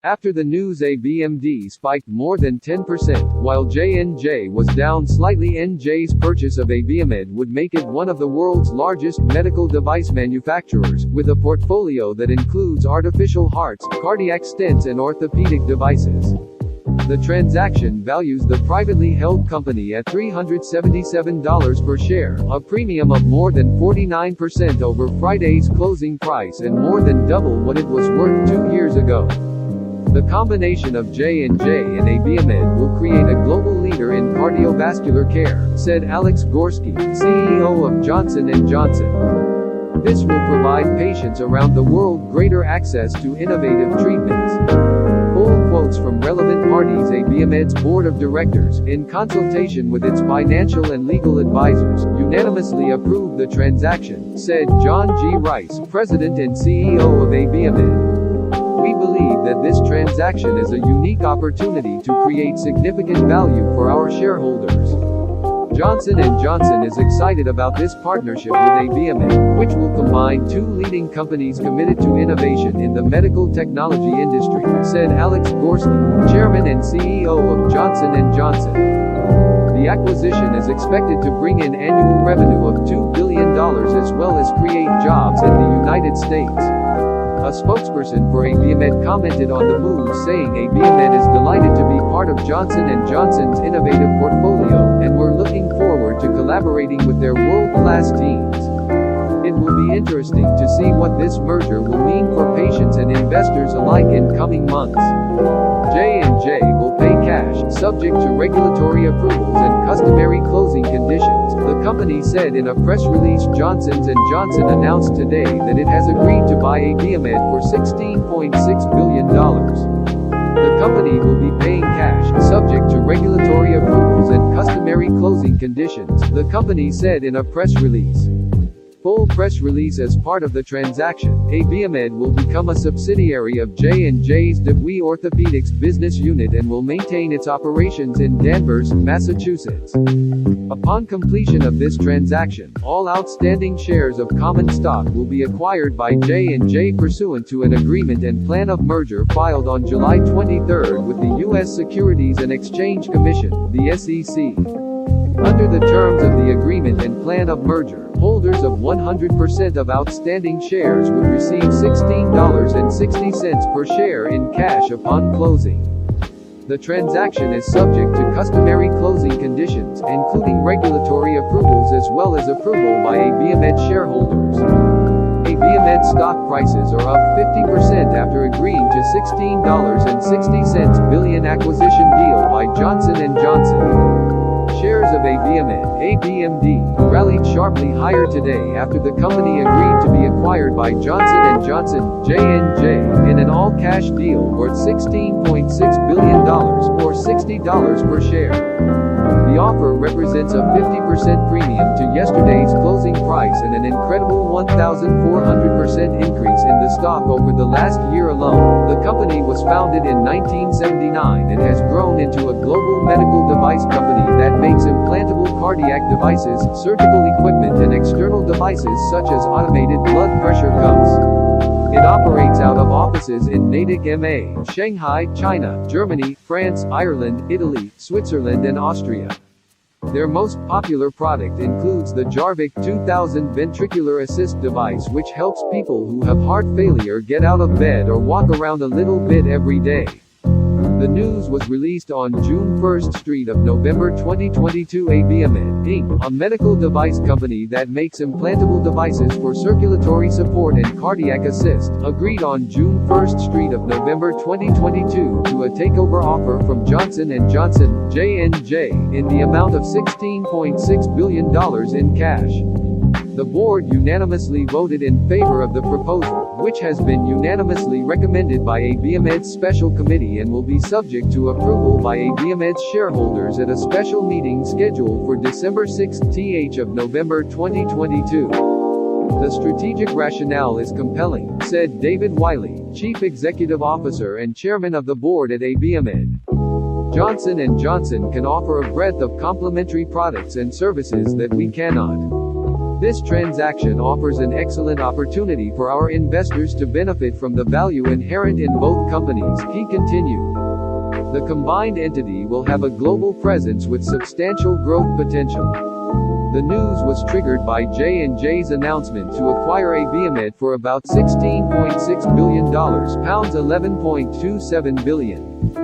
After the news, ABMD spiked more than 10%, while J&J was down slightly. NJ's purchase of Abiomed would make it one of the world's largest medical device manufacturers, with a portfolio that includes artificial hearts, cardiac stents and orthopedic devices. The transaction values the privately held company at $377 per share, a premium of more than 49% over Friday's closing price and more than double what it was worth 2 years ago. The combination of J&J and Abiomed will create a global leader in cardiovascular care, said Alex Gorski, CEO of Johnson & Johnson. This will provide patients around the world greater access to innovative treatments. Full quotes from relevant parties. Abiomed's board of directors, in consultation with its financial and legal advisors, unanimously approved the transaction, said John G. Rice, president and CEO of Abiomed. We believe that this transaction is a unique opportunity to create significant value for our shareholders. Johnson & Johnson is excited about this partnership with Abiomed, which will combine two leading companies committed to innovation in the medical technology industry, said Alex Gorski, chairman and CEO of Johnson & Johnson. The acquisition is expected to bring in annual revenue of $2 billion as well as create jobs in the United States. A spokesperson for Abiomed commented on the move, saying Abiomed is delighted to be part of Johnson & Johnson's innovative portfolio, and we're looking forward to collaborating with their world-class teams. It will be interesting to see what this merger will mean for patients and investors alike in coming months. J&J will pay cash, subject to regulatory approvals and customary closing conditions, the company said in a press release. Johnson & Johnson announced today that it has agreed to buy Abiomed for $16.6 billion. The company will be paying cash, subject to regulatory approvals and customary closing conditions, the company said in a press release. Full press release. As part of the transaction, Abiomed will become a subsidiary of J&J's DeVuy Orthopedics business unit and will maintain its operations in Danvers, Massachusetts. Upon completion of this transaction, all outstanding shares of common stock will be acquired by J&J pursuant to an agreement and plan of merger filed on July 23 with the U.S. Securities and Exchange Commission, the SEC. Under the terms of the agreement and plan of merger, holders of 100% of outstanding shares would receive $16.60 per share in cash upon closing. The transaction is subject to customary closing conditions, including regulatory approvals as well as approval by Abiomed shareholders. Abiomed stock prices are up 50% after agreeing to $16.60 billion acquisition deal by Johnson & Johnson. Shares of Abiomed, ABMD, rallied sharply higher today after the company agreed to be acquired by Johnson & Johnson, J&J, in an all-cash deal worth $16.6 billion, or $60 per share. The offer represents a 50% premium to yesterday's closing price and an incredible 1,400% increase in the stock over the last year alone. The company was founded in 1979 and has grown into a global medical device company that makes implantable cardiac devices, surgical equipment and external devices such as automated blood pressure cuffs. It operates out of offices in Natick, MA, Shanghai, China, Germany, France, Ireland, Italy, Switzerland and Austria. Their most popular product includes the Jarvik 2000 ventricular assist device, which helps people who have heart failure get out of bed or walk around a little bit every day. The news was released on June 1st Street of November 2022. Abiomed, Inc., a medical device company that makes implantable devices for circulatory support and cardiac assist, agreed on June 1st Street of November 2022 to a takeover offer from Johnson & Johnson, J&J, in the amount of $16.6 billion in cash. The board unanimously voted in favor of the proposal, which has been unanimously recommended by Abiomed's special committee and will be subject to approval by Abiomed's shareholders at a special meeting scheduled for December 6th of November 2022. The strategic rationale is compelling, said David Wiley, Chief Executive Officer and Chairman of the Board at Abiomed. Johnson & Johnson can offer a breadth of complementary products and services that we cannot. This transaction offers an excellent opportunity for our investors to benefit from the value inherent in both companies, he continued. The combined entity will have a global presence with substantial growth potential. The news was triggered by J&J's announcement to acquire Abiomed for about $16.6 billion, pounds 11.27 billion.